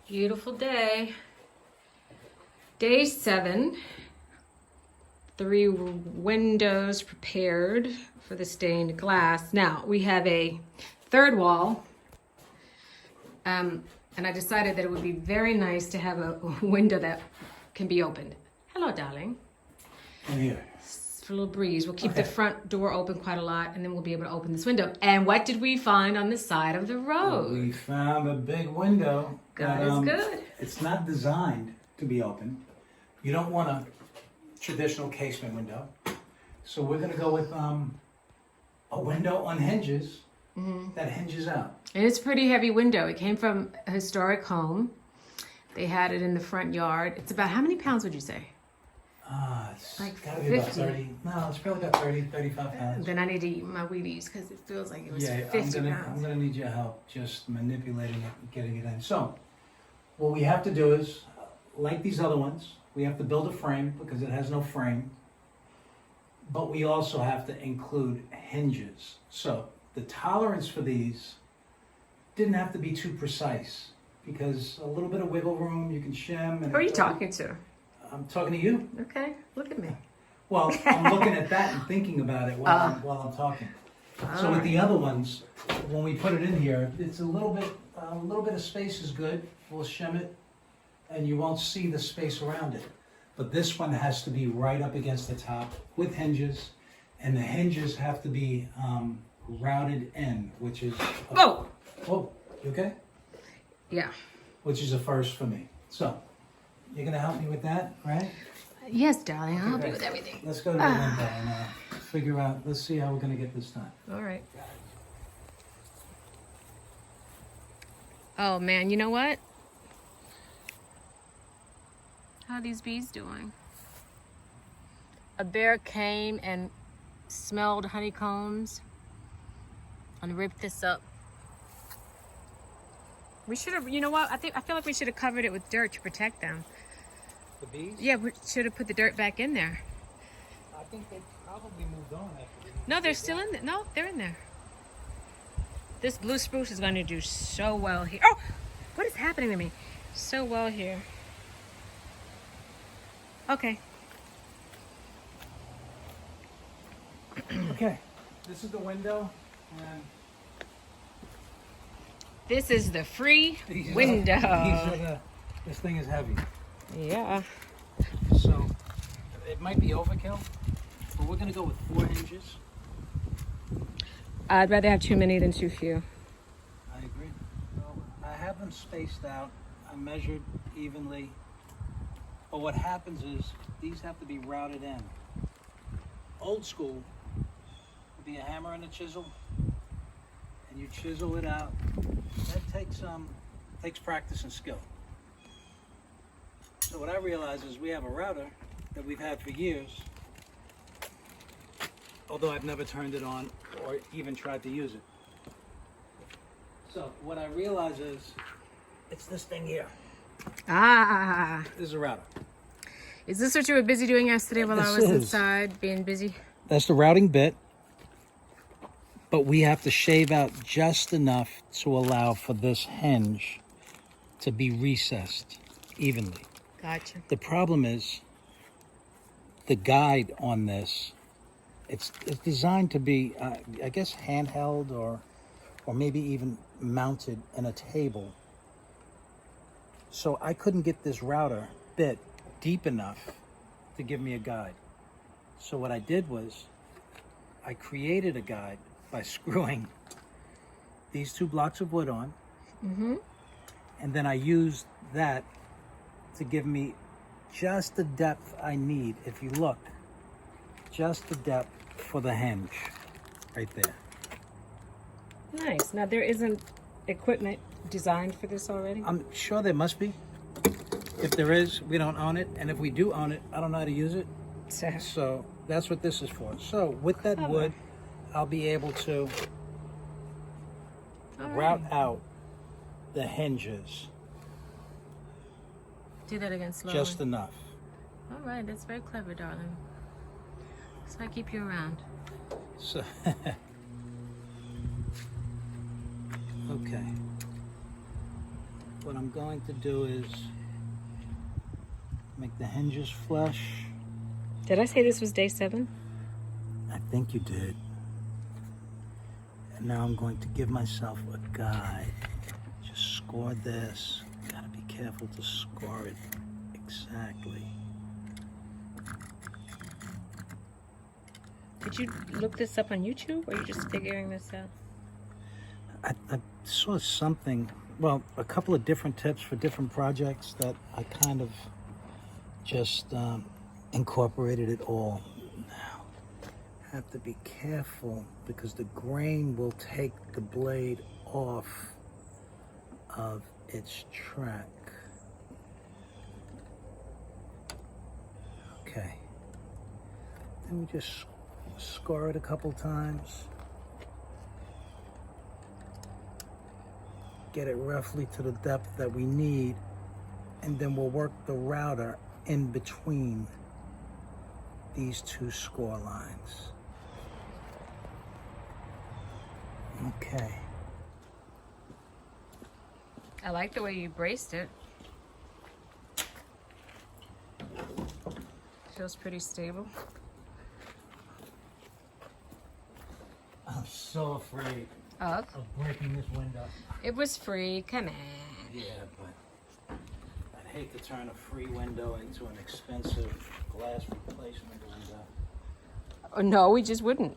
Beautiful day. Day 7. 3 windows prepared for the stained glass. Now we have a third wall. And I decided that it would be very nice to have a window that can be opened. Hello, darling. I'm here. For a little breeze. We'll keep the front door open quite a lot, and then we'll be able to open this window. And what did we find on the side of the road? We found a big window. God is good. It's not designed to be open. You don't want a traditional casement window. So we're going to go with a window on hinges that hinges out. And it's a pretty heavy window. It came from a historic home. They had it in the front yard. It's about, how many pounds would you say? It's Like gotta be about 50. 30. No, it's probably about 30, 35 pounds. Then I need to eat my Wheaties because it feels like it was Yeah, 50 I'm pounds. gonna need your help just manipulating it and getting it in. So, what we have to do is, like these other ones, we have to build a frame because it has no frame. But we also have to include hinges. So, the tolerance for these didn't have to be too precise because a little bit of wiggle room, you can shim. And Who are you talking to? I'm talking to you. Okay, look at me. Well, I'm looking at that and thinking about it while I'm talking. So with the other ones, when we put it in here, it's a little bit of space is good. We'll shim it, and you won't see the space around it. But this one has to be right up against the top with hinges, and the hinges have to be routed in, which is Oh! oh, you okay? Yeah. Which is a first for me. So you're gonna help me with that, right? Yes, darling. I'll help you Okay. with everything. Let's go to the window and figure out. Let's see how we're gonna get this done. All right. Oh, man. You know what? How are these bees doing? A bear came and smelled honeycombs and ripped this up. We should have, you know what? I feel like we should have covered it with dirt to protect them. The bees? Yeah, we should have put the dirt back in there. I think they probably moved on after they No, they're still in there. No, they're in there. This blue spruce is going to do so well here. Oh, what is happening to me? So well here. Okay. Okay, this is the window, and This is the free these are- window. this thing is heavy, Yeah. so it might be overkill, but we're gonna go with 4 hinges. I'd rather have too many than too few. I agree. Well, I have them spaced out. I measured evenly, but what happens is these have to be routed in. Old school would be a hammer and a chisel, and you chisel it out. That takes practice and skill. So what I realize is we have a router that we've had for years, although I've never turned it on or even tried to use it. So what I realize is it's this thing here. Ah. This is a router. Is this what you were busy doing yesterday while I This was is. inside being busy? That's the routing bit, but we have to shave out just enough to allow for this hinge to be recessed evenly. Gotcha. The problem is the guide on this, it's designed to be, I guess, handheld or maybe even mounted in a table. So I couldn't get this router bit deep enough to give me a guide. So what I did was I created a guide by screwing these 2 blocks of wood on, and then I used that to give me just the depth I need. If you look, just the depth for the hinge right there. Nice. Now, there isn't equipment designed for this already? I'm sure there must be. If there is, we don't own it, and if we do own it, I don't know how to use it. So that's what this is for. So with that wood, I'll be able to route out the hinges Do that again slowly. just enough. All right, that's very clever, darling. So I keep you around. So okay. what I'm going to do is make the hinges flush. Did I say this was day 7? I think you did. And now I'm going to give myself a guide. Just score this. Gotta be careful to score it exactly. Did you look this up on YouTube, or are you just figuring this out? I saw something, well, a couple of different tips for different projects that I kind of just incorporated it all. Now, have to be careful because the grain will take the blade off of its track. Okay. Then we just score it a couple times. Get it roughly to the depth that we need, and then we'll work the router in between these 2 score lines. Okay. I like the way you braced it. Feels pretty stable. I'm so afraid Of? of breaking this window. It was free. Come on. Yeah, but I'd hate to turn a free window into an expensive glass replacement window. Oh, no, we just wouldn't.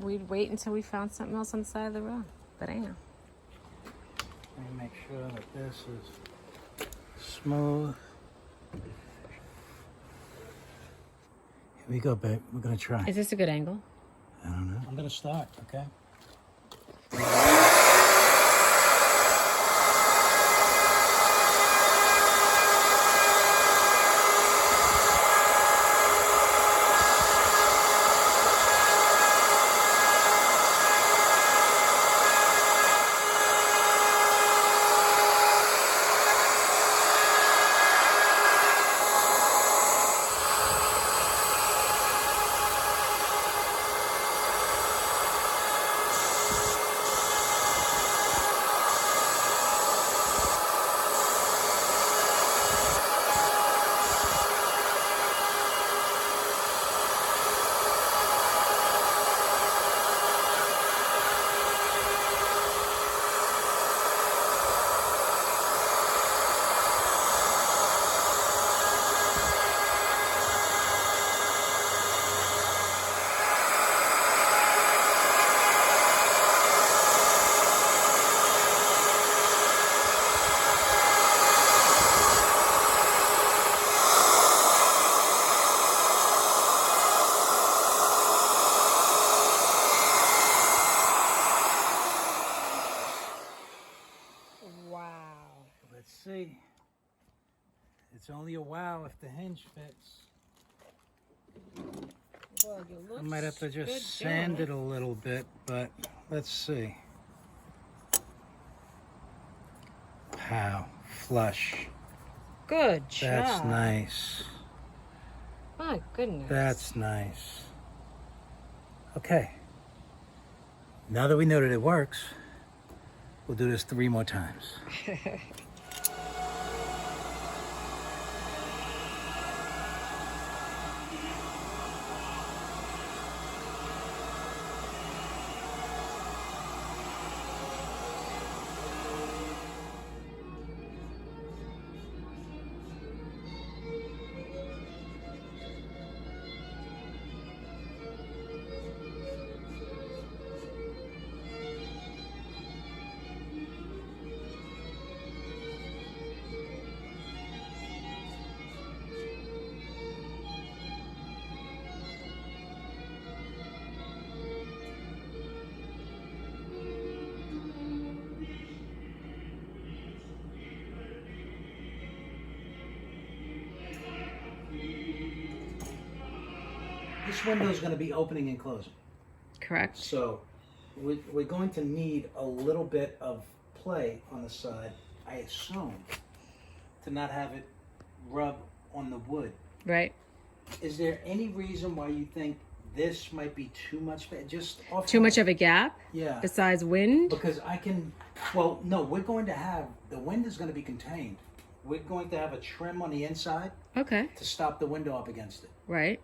We'd wait until we found something else on the side of the road. But anyhow. Let me make sure that this is smooth. Here we go, babe. We're gonna try. Is this a good angle? I don't know. I'm gonna start, okay? Let's see. It's only a wow if the hinge fits. Well, you look I might have to just sand it a little bit, but let's see. Wow, flush. Good job. That's nice. My goodness. That's nice. Okay. Now that we know that it works, we'll do this 3 more times. This window is going to be opening and closing. Correct. So we're going to need a little bit of play on the side, I assume, to not have it rub on the wood. Right. Is there any reason why you think this might be too much. Just off Too much of a gap? Yeah. Besides wind? Because I can, well, no, we're going to have, the wind is going to be contained. We're going to have a trim on the inside Okay. to stop the window up against it. Right.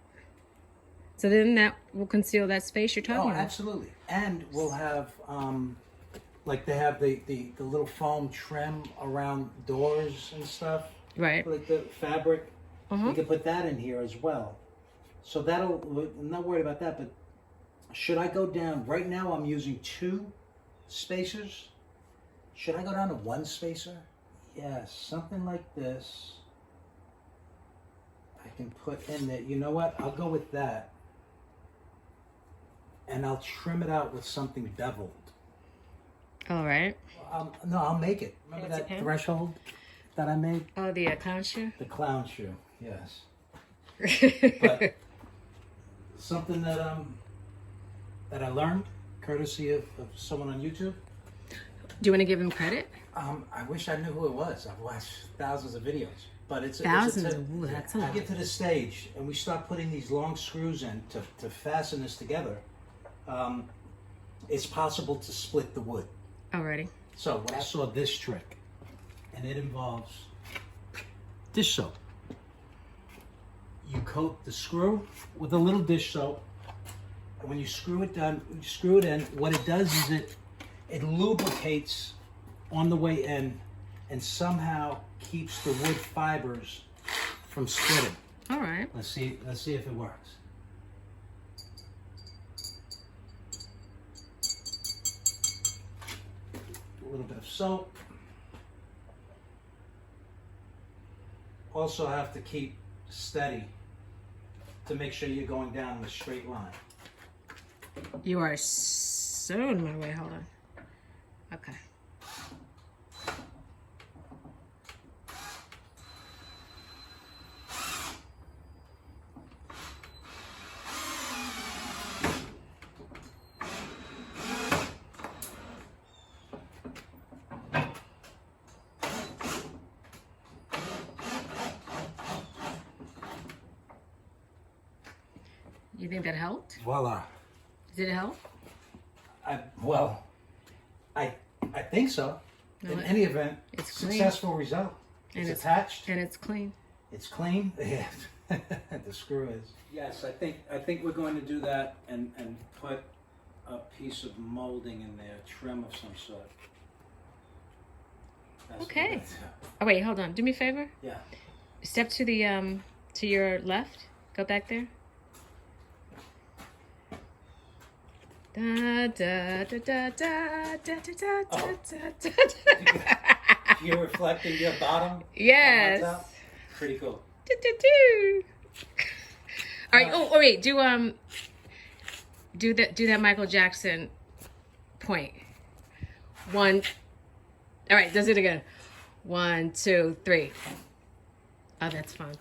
So then that will conceal that space you're talking Oh, about. absolutely. And we'll have, like they have the little foam trim around doors and stuff. Right. Like the fabric. Uh-huh. We can put that in here as well. So I'm not worried about that, but should I go down, right now I'm using 2 spacers. Should I go down to 1 spacer? Yes, something like this. I can put in there, you know what, I'll go with that. And I'll trim it out with something beveled. All right. No, I'll make it. Remember Fancy that threshold that I made? Oh, the clown shoe? The clown shoe, yes. But something that I learned, courtesy of someone on YouTube. Do you want to give him credit? I wish I knew who it was. I've watched thousands of videos, but it's Thousands? It's Ooh, that's a I lot. get to the stage and we start putting these long screws in to fasten this together. It's possible to split the wood. Alrighty. So when I saw this trick, and it involves dish soap. You coat the screw with a little dish soap, and when you screw it in, what it does is it lubricates on the way in, and somehow keeps the wood fibers from splitting. All right. Let's see if it works. A little bit of soap. Also have to keep steady to make sure you're going down in a straight line. You are so in my way. Hold on. Okay. You think that helped? Voila. Did it help? I think so. No, In any event, it's clean. successful result. And It's attached. And it's clean. It's clean. Yeah, the screw is. Yes, I think we're going to do that and put a piece of molding in there, trim of some sort. That's Okay. what Oh wait, hold on. Do me a favor. yeah. Step to the to your left. Go back there. Da da da da da da da da Oh. da da. You're reflecting your bottom. Yes. on top? Pretty cool. Do, do, do. All right. Oh, wait. Do that Michael Jackson point. 1. All right. Does it again. 1, 2, 3. Oh, that's fun.